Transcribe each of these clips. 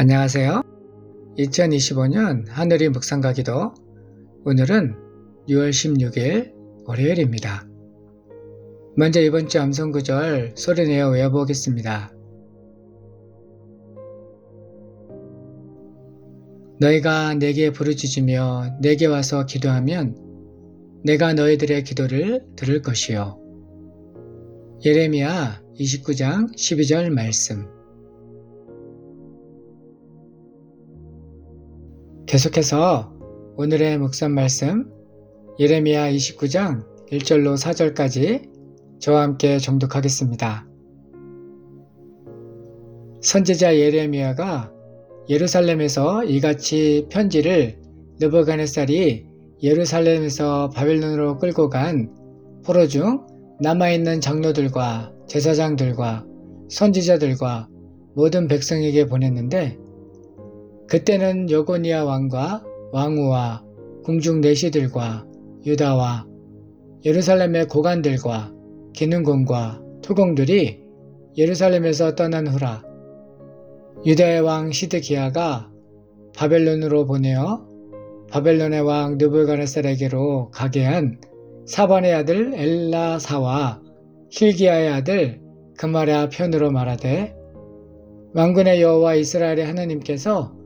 안녕하세요. 2025년 하늘이 묵상가 기도. 오늘은 6월 16일 월요일입니다. 먼저 이번 주 암송 구절 소리내어 외워보겠습니다. 너희가 내게 부르짖으며 내게 와서 기도하면 내가 너희들의 기도를 들을 것이요. 예레미야 29장 12절 말씀. 계속해서 오늘의 묵상 말씀 예레미야 29장 1절로 4절까지 저와 함께 정독하겠습니다. 선지자 예레미야가 예루살렘에서 이같이 편지를 느부갓네살이 예루살렘에서 바벨론으로 끌고 간 포로 중 남아있는 장로들과 제사장들과 선지자들과 모든 백성에게 보냈는데, 그때는 여고니아 왕과 왕후와 궁중 내시들과 유다와 예루살렘의 고관들과 기능공과 토공들이 예루살렘에서 떠난 후라. 유다의 왕 시드기야가 바벨론으로 보내어 바벨론의 왕 느부갓네살에게로 가게 한 사반의 아들 엘라사와 힐기야의 아들 그마랴 편으로 말하되, 만군의 여호와 이스라엘의 하나님께서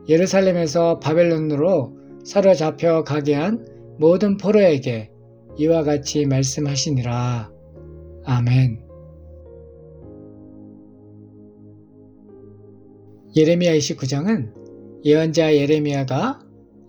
예루살렘에서 바벨론으로 사로잡혀 가게 한 모든 포로에게 이와 같이 말씀하시니라. 아멘. 예레미야 29장은 예언자 예레미야가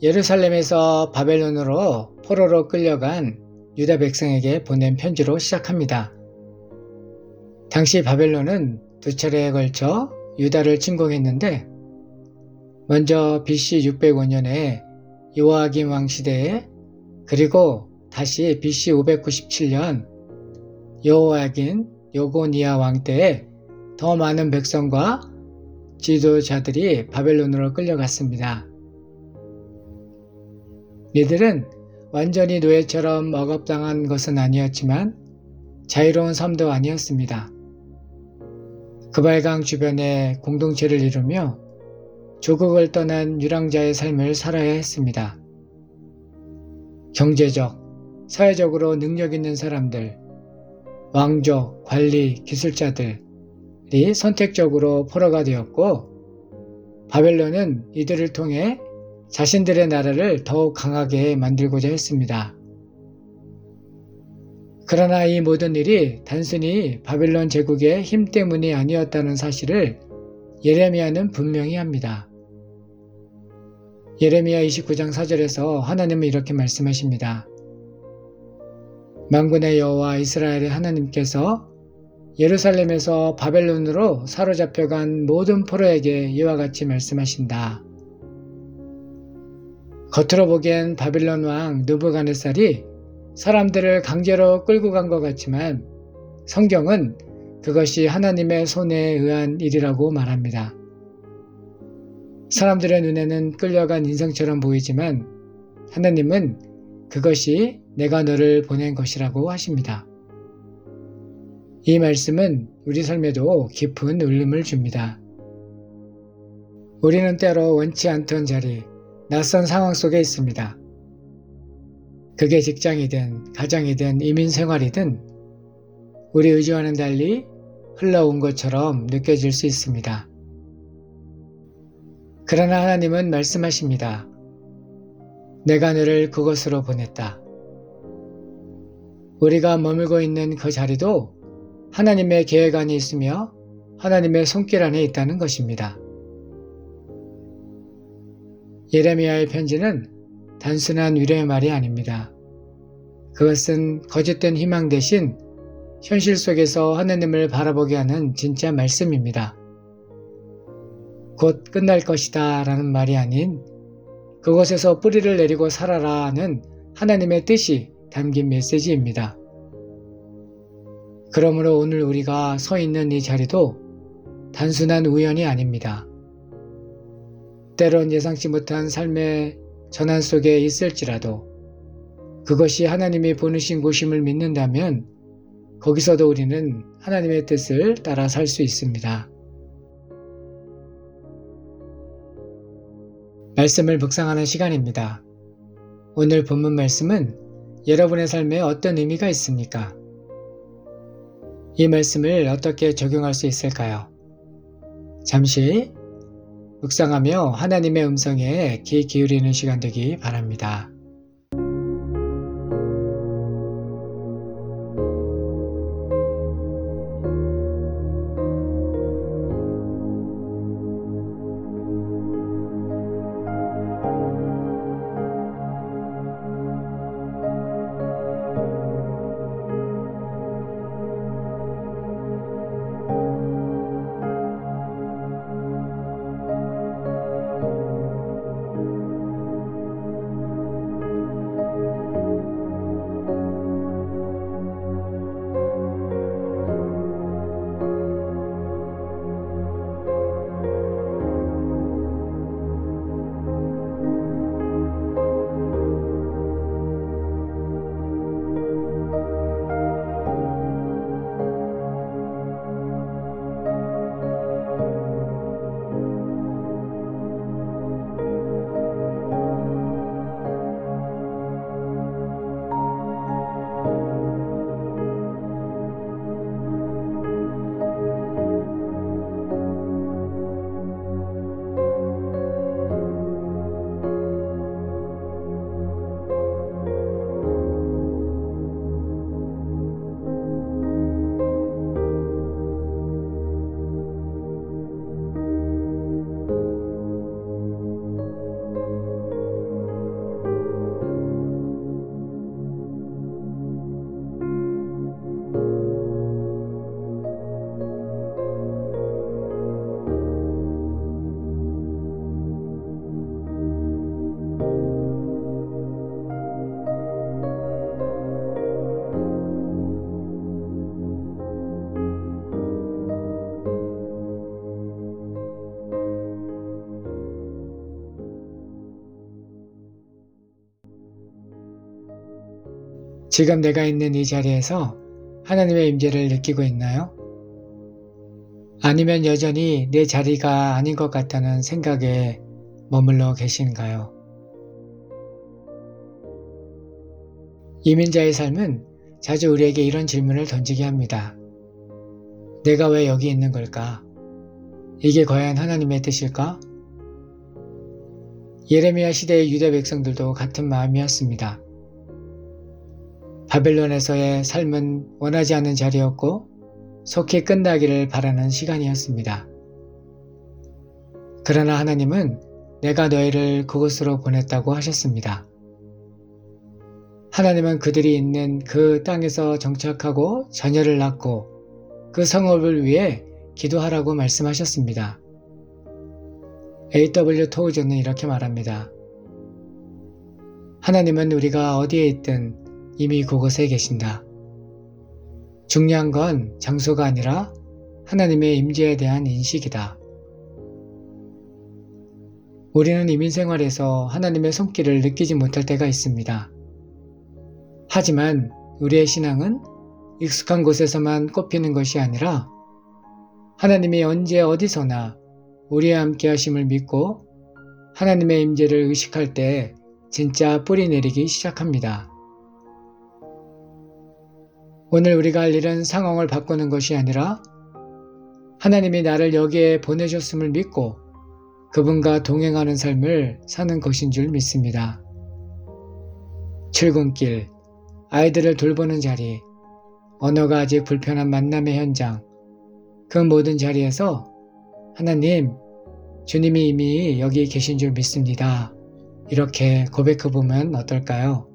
예루살렘에서 바벨론으로 포로로 끌려간 유다 백성에게 보낸 편지로 시작합니다. 당시 바벨론은 두 차례에 걸쳐 유다를 침공했는데, 먼저 BC 605년에 요아김 왕 시대에, 그리고 다시 BC 597년 여호야긴 여고니아 왕 때에 더 많은 백성과 지도자들이 바벨론으로 끌려갔습니다. 이들은 완전히 노예처럼 억압당한 것은 아니었지만 자유로운 삶도 아니었습니다. 그발강 주변에 공동체를 이루며 조국을 떠난 유랑자의 삶을 살아야 했습니다. 경제적, 사회적으로 능력 있는 사람들, 왕족, 관리, 기술자들이 선택적으로 포로가 되었고, 바벨론은 이들을 통해 자신들의 나라를 더욱 강하게 만들고자 했습니다. 그러나 이 모든 일이 단순히 바벨론 제국의 힘 때문이 아니었다는 사실을 예레미야는 분명히 합니다. 예레미야 29장 4절에서 하나님은 이렇게 말씀하십니다. 만군의 여호와 이스라엘의 하나님께서 예루살렘에서 바벨론으로 사로잡혀간 모든 포로에게 이와 같이 말씀하신다. 겉으로 보기엔 바벨론 왕 느부갓네살이 사람들을 강제로 끌고 간 것 같지만 성경은 그것이 하나님의 손에 의한 일이라고 말합니다. 사람들의 눈에는 끌려간 인생처럼 보이지만 하나님은 그것이 내가 너를 보낸 것이라고 하십니다. 이 말씀은 우리 삶에도 깊은 울림을 줍니다. 우리는 때로 원치 않던 자리, 낯선 상황 속에 있습니다. 그게 직장이든 가정이든 이민 생활이든 우리 의지와는 달리 흘러온 것처럼 느껴질 수 있습니다. 그러나 하나님은 말씀하십니다. 내가 너를 그곳으로 보냈다. 우리가 머물고 있는 그 자리도 하나님의 계획 안에 있으며 하나님의 손길 안에 있다는 것입니다. 예레미야의 편지는 단순한 위로의 말이 아닙니다. 그것은 거짓된 희망 대신 현실 속에서 하나님을 바라보게 하는 진짜 말씀입니다. 곧 끝날 것이다 라는 말이 아닌 그곳에서 뿌리를 내리고 살아라는 하나님의 뜻이 담긴 메시지입니다. 그러므로 오늘 우리가 서 있는 이 자리도 단순한 우연이 아닙니다. 때론 예상치 못한 삶의 전환 속에 있을지라도 그것이 하나님이 보내신 곳임을 믿는다면 거기서도 우리는 하나님의 뜻을 따라 살 수 있습니다. 말씀을 묵상하는 시간입니다. 오늘 본문 말씀은 여러분의 삶에 어떤 의미가 있습니까? 이 말씀을 어떻게 적용할 수 있을까요? 잠시 묵상하며 하나님의 음성에 귀 기울이는 시간 되기 바랍니다. 지금 내가 있는 이 자리에서 하나님의 임재를 느끼고 있나요? 아니면 여전히 내 자리가 아닌 것 같다는 생각에 머물러 계신가요? 이민자의 삶은 자주 우리에게 이런 질문을 던지게 합니다. 내가 왜 여기 있는 걸까? 이게 과연 하나님의 뜻일까? 예레미야 시대의 유대 백성들도 같은 마음이었습니다. 바벨론에서의 삶은 원하지 않는 자리였고 속히 끝나기를 바라는 시간이었습니다. 그러나 하나님은 내가 너희를 그곳으로 보냈다고 하셨습니다. 하나님은 그들이 있는 그 땅에서 정착하고 자녀를 낳고 그 성읍을 위해 기도하라고 말씀하셨습니다. A.W. 토우저는 이렇게 말합니다. 하나님은 우리가 어디에 있든 이미 그곳에 계신다. 중요한 건 장소가 아니라 하나님의 임재에 대한 인식이다. 우리는 이민 생활에서 하나님의 손길을 느끼지 못할 때가 있습니다. 하지만 우리의 신앙은 익숙한 곳에서만 꼽히는 것이 아니라 하나님이 언제 어디서나 우리와 함께 하심을 믿고 하나님의 임재를 의식할 때 진짜 뿌리 내리기 시작합니다. 오늘 우리가 할 일은 상황을 바꾸는 것이 아니라 하나님이 나를 여기에 보내셨음을 믿고 그분과 동행하는 삶을 사는 것인 줄 믿습니다. 출근길, 아이들을 돌보는 자리, 언어가 아직 불편한 만남의 현장, 그 모든 자리에서 하나님, 주님이 이미 여기 계신 줄 믿습니다. 이렇게 고백해보면 어떨까요?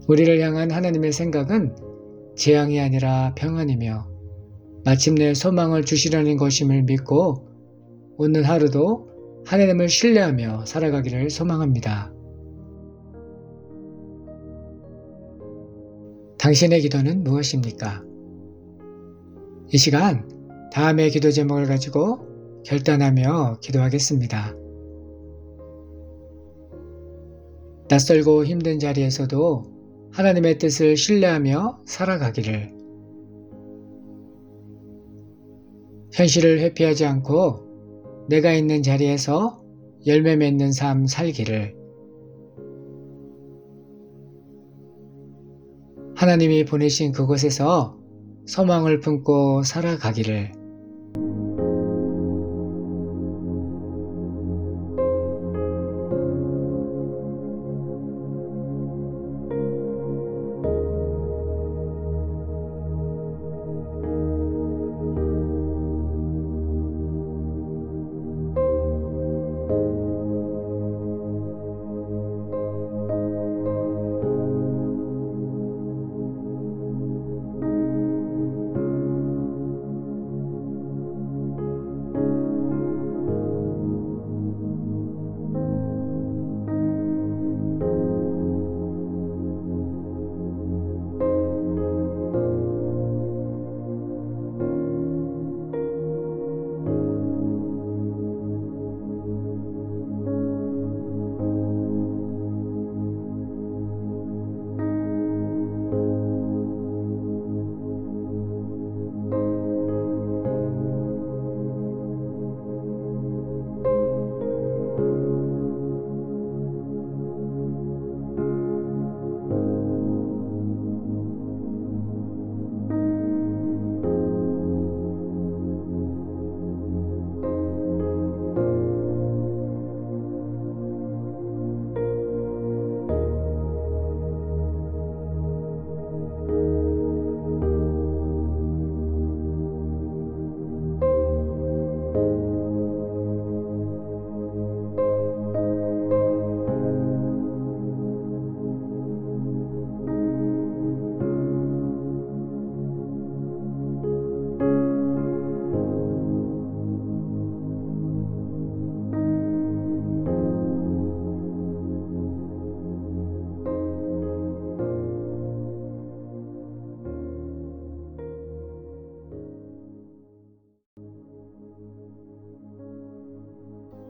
우리를 향한 하나님의 생각은 재앙이 아니라 평안이며 마침내 소망을 주시려는 것임을 믿고 오늘 하루도 하나님을 신뢰하며 살아가기를 소망합니다. 당신의 기도는 무엇입니까? 이 시간 다음의 기도 제목을 가지고 결단하며 기도하겠습니다. 낯설고 힘든 자리에서도 하나님의 뜻을 신뢰하며 살아가기를, 현실을 회피하지 않고 내가 있는 자리에서 열매 맺는 삶 살기를, 하나님이 보내신 그곳에서 소망을 품고 살아가기를,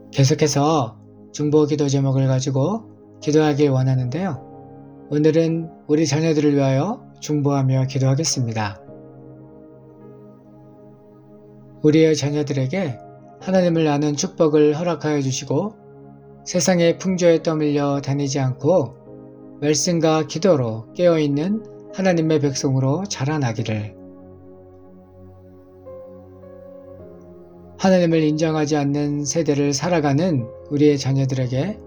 계속해서 중보 기도 제목을 가지고 기도하길 원하는데요. 오늘은 우리 자녀들을 위하여 중보하며 기도하겠습니다. 우리의 자녀들에게 하나님을 아는 축복을 허락하여 주시고 세상의 풍조에 떠밀려 다니지 않고 말씀과 기도로 깨어있는 하나님의 백성으로 자라나기를, 하나님을 인정하지 않는 세대를 살아가는 우리의 자녀들에게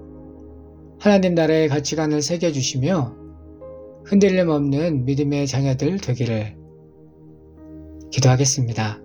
하나님 나라의 가치관을 새겨주시며 흔들림 없는 믿음의 자녀들 되기를 기도하겠습니다.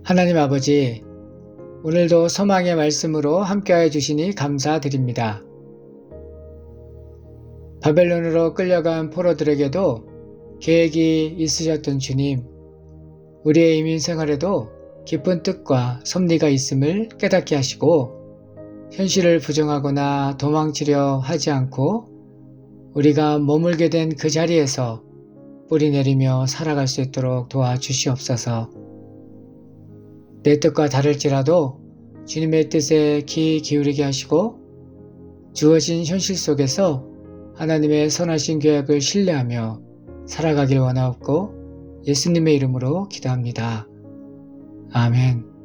하나님 아버지, 오늘도 소망의 말씀으로 함께하여 주시니 감사드립니다. 바벨론으로 끌려간 포로들에게도 계획이 있으셨던 주님, 우리의 이민 생활에도 깊은 뜻과 섭리가 있음을 깨닫게 하시고 현실을 부정하거나 도망치려 하지 않고 우리가 머물게 된 그 자리에서 뿌리 내리며 살아갈 수 있도록 도와주시옵소서. 내 뜻과 다를지라도 주님의 뜻에 귀 기울이게 하시고 주어진 현실 속에서 하나님의 선하신 계약을 신뢰하며 살아가길 원하옵고 예수님의 이름으로 기도합니다. 아멘.